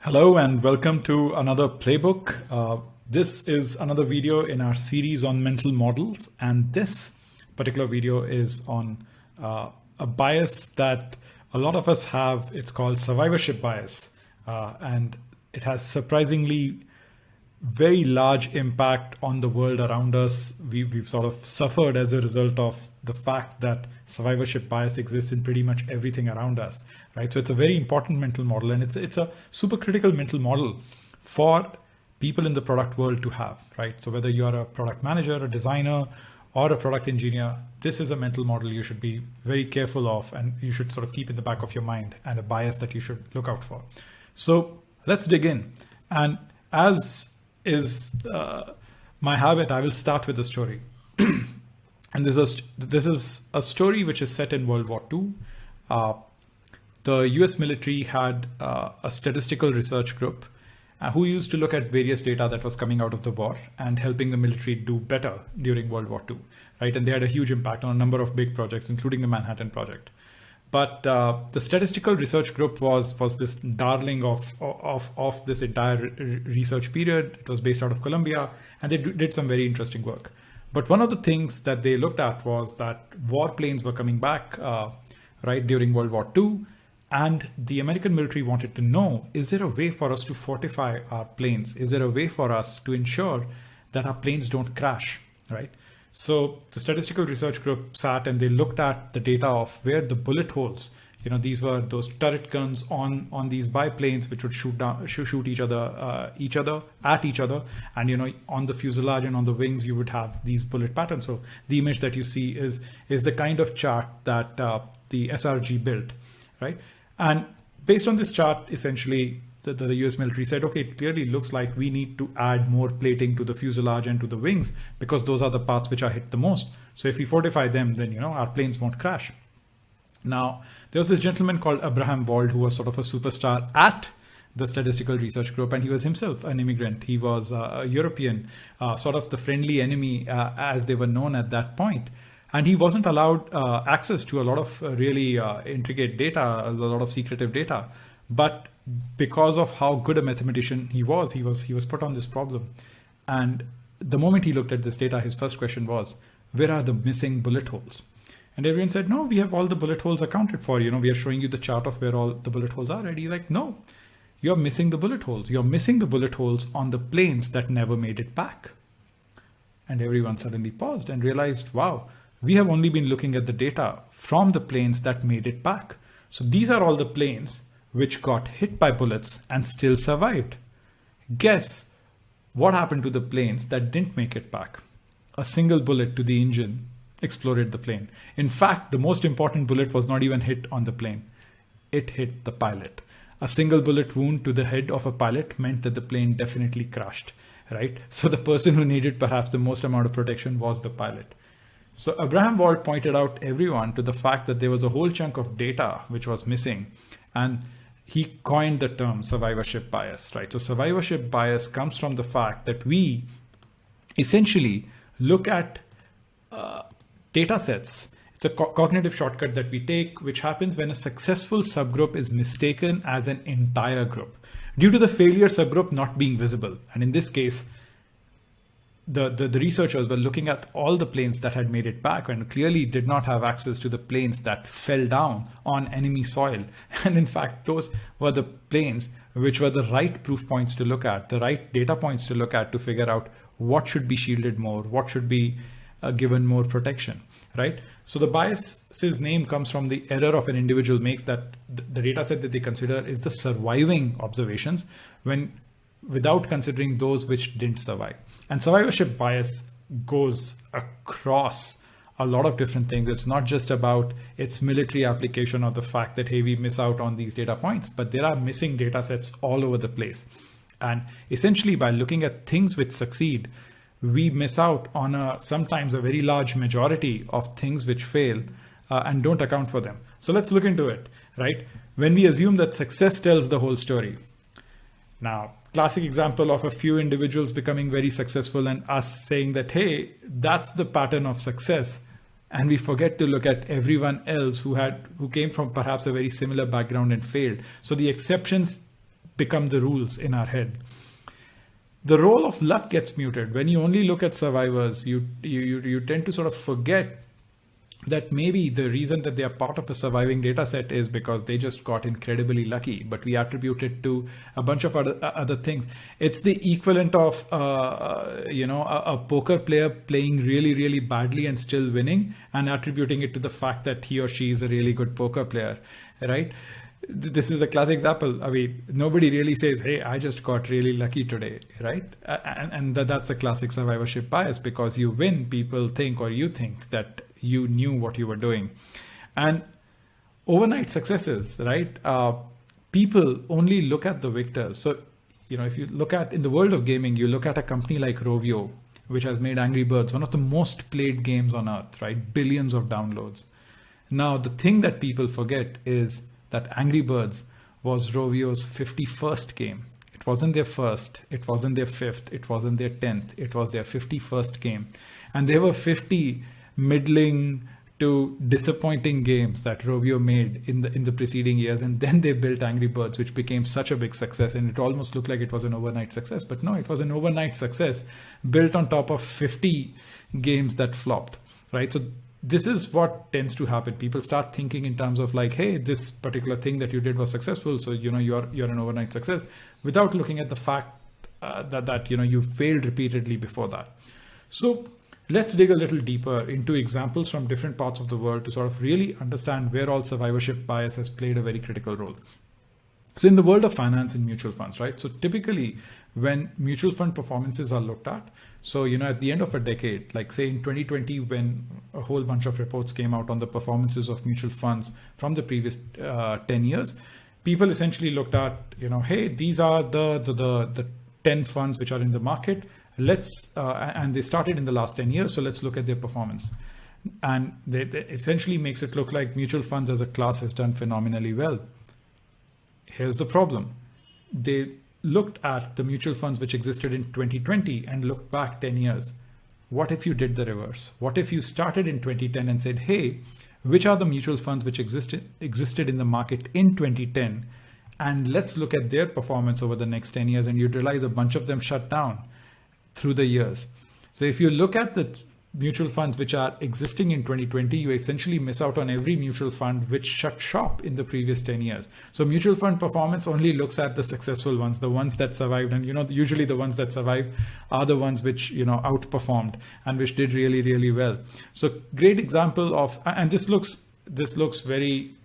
Hello and welcome to another playbook. This is another video in our series on mental models, and this particular video is on a bias that a lot of us have. It's called survivorship bias, and it has surprisingly very large impact on the world around us. We've sort of suffered as a result of the fact that survivorship bias exists in pretty much everything around us, right? So it's a very important mental model, and it's a super critical mental model for people in the product world to have, right? So whether you're a product manager, a designer, or a product engineer, this is a mental model you should be very careful of, and you should sort of keep in the back of your mind, and a bias that you should look out for. So let's dig in. And as is my habit, I will start with a story. And this is a story which is set in World War II. The US military had a statistical research group who used to look at various data that was coming out of the war and helping the military do better during World War II, right? And they had a huge impact on a number of big projects, including the Manhattan Project. But the statistical research group was this darling of this entire research period. It was based out of Columbia, and they did some very interesting work. But one of the things that they looked at was that warplanes were coming back right during World War II, and the American military wanted to know, is there a way for us to fortify our planes? Is there a way for us to ensure that our planes don't crash, right? So the statistical research group sat and they looked at the data of where the bullet holes, these were those turret guns on these biplanes which would shoot each other at each other, and on the fuselage and on the wings you would have these bullet patterns. So the image that you see is the kind of chart that the SRG built, right? And based on this chart, essentially the US military said, okay, it clearly looks like we need to add more plating to the fuselage and to the wings because those are the parts which are hit the most. So if we fortify them, then our planes won't crash. Now, there was this gentleman called Abraham Wald who was sort of a superstar at the statistical research group, and he was himself an immigrant. He was a European, sort of the friendly enemy as they were known at that point. And he wasn't allowed access to a lot of really intricate data, a lot of secretive data. But because of how good a mathematician he was put on this problem. And the moment he looked at this data, his first question was, where are the missing bullet holes? And everyone said, no, we have all the bullet holes accounted for. We are showing you the chart of where all the bullet holes are. And he's like, no, you're missing the bullet holes. You're missing the bullet holes on the planes that never made it back. And everyone suddenly paused and realized, wow, we have only been looking at the data from the planes that made it back. So these are all the planes which got hit by bullets and still survived. Guess what happened to the planes that didn't make it back? A single bullet to the engine exploded the plane. In fact, the most important bullet was not even hit on the plane. It hit the pilot. A single bullet wound to the head of a pilot meant that the plane definitely crashed, right? So the person who needed perhaps the most amount of protection was the pilot. So Abraham Wald pointed out everyone to the fact that there was a whole chunk of data which was missing, and he coined the term survivorship bias, right? So survivorship bias comes from the fact that we essentially look at data sets. It's a cognitive shortcut that we take, which happens when a successful subgroup is mistaken as an entire group due to the failure subgroup not being visible. And in this case, the researchers were looking at all the planes that had made it back and clearly did not have access to the planes that fell down on enemy soil. And in fact, those were the planes which were the right proof points to look at, the right data points to look at to figure out what should be shielded more, what should be given more protection, right? So the bias's name comes from the error of an individual makes that the data set that they consider is the surviving observations without considering those which didn't survive. And survivorship bias goes across a lot of different things. It's not just about its military application or the fact that, hey, we miss out on these data points, but there are missing data sets all over the place. And essentially by looking at things which succeed, we miss out on sometimes a very large majority of things which fail and don't account for them. So let's look into it, right? When we assume that success tells the whole story. Now, classic example of a few individuals becoming very successful and us saying that, hey, that's the pattern of success. And we forget to look at everyone else who came from perhaps a very similar background and failed. So the exceptions become the rules in our head. The role of luck gets muted. When you only look at survivors, you tend to sort of forget that maybe the reason that they are part of a surviving data set is because they just got incredibly lucky, but we attribute it to a bunch of other things. It's the equivalent of a poker player playing really, really badly and still winning, and attributing it to the fact that he or she is a really good poker player, right? This is a classic example. I mean, nobody really says, hey, I just got really lucky today, right? And that's a classic survivorship bias. Because you win, people think, or you think, that you knew what you were doing. And overnight successes, right? People only look at the victors. So, if you look at, in the world of gaming, you look at a company like Rovio, which has made Angry Birds one of the most played games on earth, right? Billions of downloads. Now, the thing that people forget is that Angry Birds was Rovio's 51st game. It wasn't their first, it wasn't their fifth, it wasn't their 10th, it was their 51st game. And there were 50 middling to disappointing games that Rovio made in the preceding years. And then they built Angry Birds, which became such a big success. And it almost looked like it was an overnight success. But no, it was an overnight success built on top of 50 games that flopped, right? So this is what tends to happen. People start thinking in terms of like, hey, this particular thing that you did was successful, so you're an overnight success, without looking at the fact that you failed repeatedly before that. So let's dig a little deeper into examples from different parts of the world to sort of really understand where all survivorship bias has played a very critical role. So in the world of finance and mutual funds, right? So typically when mutual fund performances are looked at, so, at the end of a decade, like say in 2020, when a whole bunch of reports came out on the performances of mutual funds from the previous 10 years, people essentially looked at, hey, these are the 10 funds which are in the market. And they started in the last 10 years. So let's look at their performance. And they essentially makes it look like mutual funds as a class has done phenomenally well. Here's the problem. They looked at the mutual funds which existed in 2020 and looked back 10 years. What if you did the reverse? What if you started in 2010 and said, hey, which are the mutual funds which existed in the market in 2010? And let's look at their performance over the next 10 years. And you'd realize a bunch of them shut down through the years. So if you look at the mutual funds which are existing in 2020, you essentially miss out on every mutual fund which shut shop in the previous 10 years. So mutual fund performance only looks at the successful ones, the ones that survived. And usually the ones that survive are the ones which outperformed and which did really, really well. So great example of, and this looks very,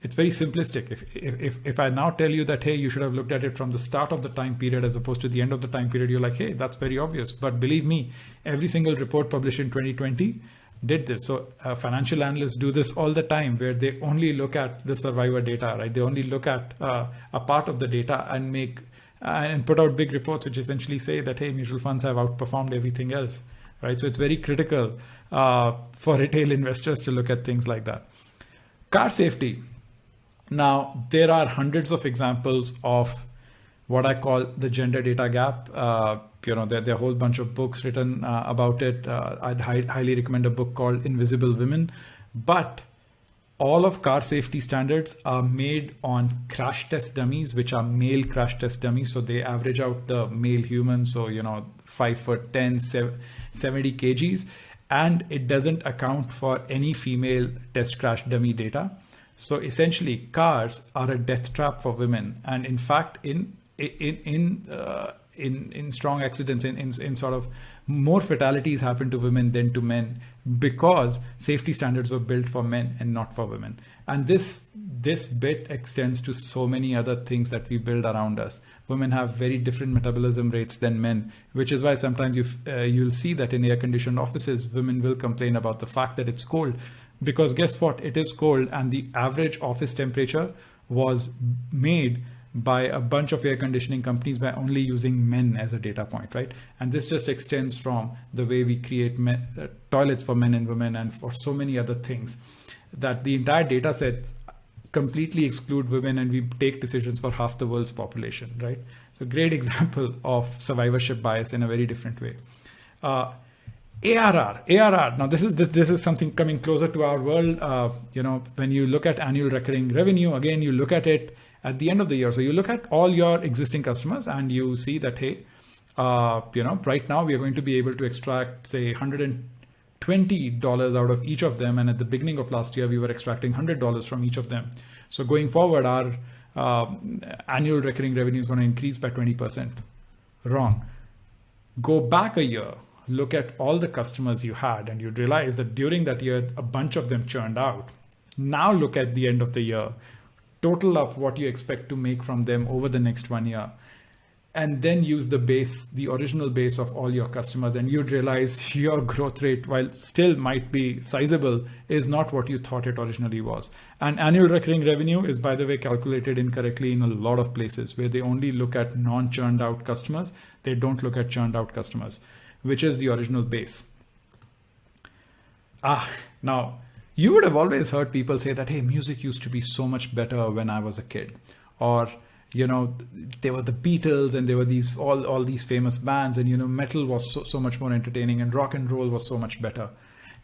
it's very simplistic. If I now tell you that, hey, you should have looked at it from the start of the time period as opposed to the end of the time period, you're like, hey, that's very obvious. But believe me, every single report published in 2020 did this. So financial analysts do this all the time, where they only look at the survivor data, right? They only look at a part of the data and put out big reports which essentially say that, hey, mutual funds have outperformed everything else, right? So it's very critical for retail investors to look at things like that. Car safety. Now, there are hundreds of examples of what I call the gender data gap. There are a whole bunch of books written about it. I'd highly recommend a book called Invisible Women. But all of car safety standards are made on crash test dummies, which are male crash test dummies. So they average out the male human. So, 5'10", 70 kgs. And it doesn't account for any female test crash dummy data. So essentially, cars are a death trap for women, and in fact, in strong accidents, in sort of more fatalities happen to women than to men, because safety standards were built for men and not for women. And this bit extends to so many other things that we build around us. Women have very different metabolism rates than men, which is why sometimes you'll see that in air-conditioned offices, women will complain about the fact that it's cold. Because guess what? It is cold, and the average office temperature was made by a bunch of air conditioning companies by only using men as a data point, right? And this just extends from the way we create toilets for men and women and for so many other things, that the entire data sets completely exclude women, and we take decisions for half the world's population, right? So great example of survivorship bias in a very different way. ARR. Now this is something coming closer to our world. When you look at annual recurring revenue, again, you look at it at the end of the year. So you look at all your existing customers and you see that, hey, right now we are going to be able to extract, say, $120 out of each of them. And at the beginning of last year, we were extracting $100 from each of them. So going forward, our annual recurring revenue is going to increase by 20%. Wrong. Go back a year, look at all the customers you had, and you'd realize that during that year, a bunch of them churned out. Now look at the end of the year, total up what you expect to make from them over the next 1 year, and then use the base, the original base of all your customers, and you'd realize your growth rate, while still might be sizable, is not what you thought it originally was. And annual recurring revenue is, by the way, calculated incorrectly in a lot of places where they only look at non-churned out customers. They don't look at churned out customers, which is the original base. Now, you would have always heard people say that, hey, music used to be so much better when I was a kid. Or, there were the Beatles and there were these all these famous bands, and metal was so much more entertaining and rock and roll was so much better.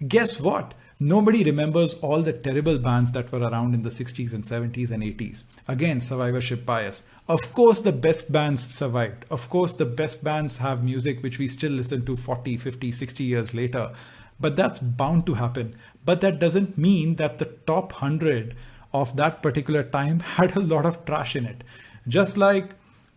Guess what? Nobody remembers all the terrible bands that were around in the 60s and 70s and 80s. Again, survivorship bias. Of course, the best bands survived. Of course, the best bands have music which we still listen to 40, 50, 60 years later. But that's bound to happen. But that doesn't mean that the top 100 of that particular time had a lot of trash in it. Just like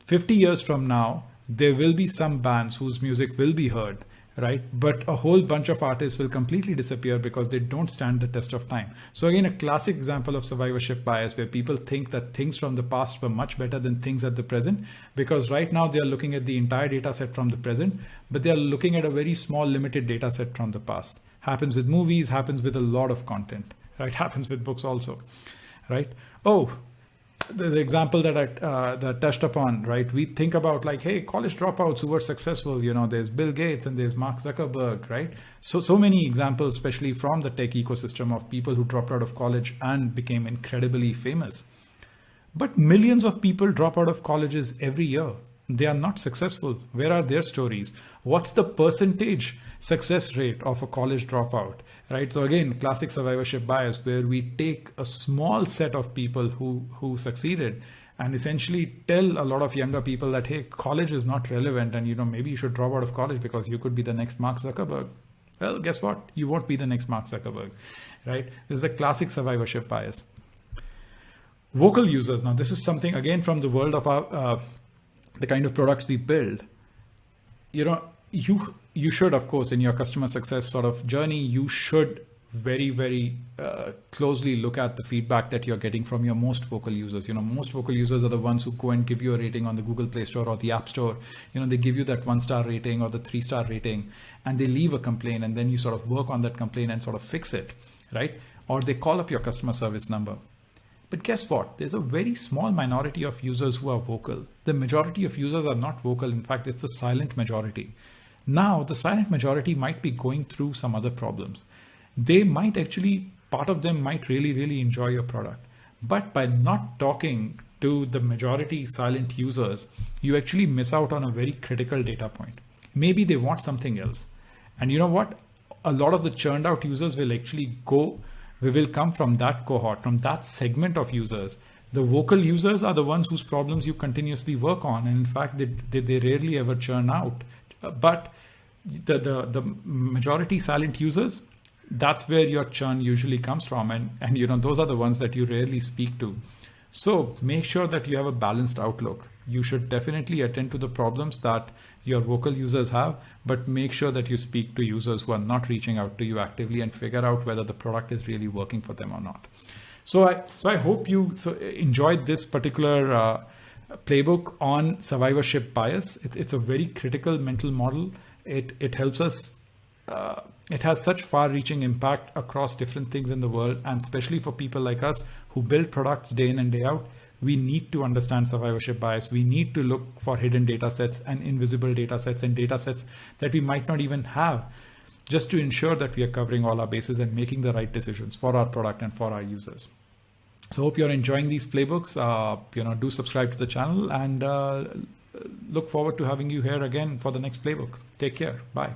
50 years from now, there will be some bands whose music will be heard, right? But a whole bunch of artists will completely disappear because they don't stand the test of time. So again, a classic example of survivorship bias, where people think that things from the past were much better than things at the present, because right now they are looking at the entire data set from the present, but they are looking at a very small limited data set from the past. Happens with movies, happens with a lot of content, right? Happens with books also, right? The example that I touched upon, right? We think about like, hey, college dropouts who were successful, there's Bill Gates and there's Mark Zuckerberg, right? So many examples, especially from the tech ecosystem, of people who dropped out of college and became incredibly famous. But millions of people drop out of colleges every year. They are not successful. Where are their stories? What's the percentage success rate of a college dropout, right? So again, classic survivorship bias, where we take a small set of people who succeeded and essentially tell a lot of younger people that, hey, college is not relevant, and maybe you should drop out of college because you could be the next Mark Zuckerberg. Well, guess what? You won't be the next Mark Zuckerberg, right? This is a classic survivorship bias. Vocal users. Now, this is something again from the world of our the kind of products we build. You should, of course, in your customer success sort of journey, you should very, very closely look at the feedback that you're getting from your most vocal users. Most vocal users are the ones who go and give you a rating on the Google Play Store or the App Store. They give you that 1-star rating or the 3-star rating, and they leave a complaint, and then you sort of work on that complaint and sort of fix it, right? Or they call up your customer service number. But guess what? There's a very small minority of users who are vocal. The majority of users are not vocal. In fact, it's a silent majority. Now, the silent majority might be going through some other problems. They might actually, part of them might really, really enjoy your product. But by not talking to the majority silent users, you actually miss out on a very critical data point. Maybe they want something else. And you know what? A lot of the churned out users will actually we will come from that cohort, from that segment of users. The vocal users are the ones whose problems you continuously work on. And in fact, they rarely ever churn out. But the majority silent users, that's where your churn usually comes from. And those are the ones that you rarely speak to. So make sure that you have a balanced outlook. You should definitely attend to the problems that your vocal users have, but make sure that you speak to users who are not reaching out to you actively and figure out whether the product is really working for them or not. So I hope you enjoyed this particular playbook on survivorship bias. It's a very critical mental model. It helps us. It has such far-reaching impact across different things in the world, and especially for people like us who build products day in and day out. We need to understand survivorship bias. We need to look for hidden data sets and invisible data sets and data sets that we might not even have, just to ensure that we are covering all our bases and making the right decisions for our product and for our users. So hope you're enjoying these playbooks. Do subscribe to the channel, and look forward to having you here again for the next playbook. Take care. Bye.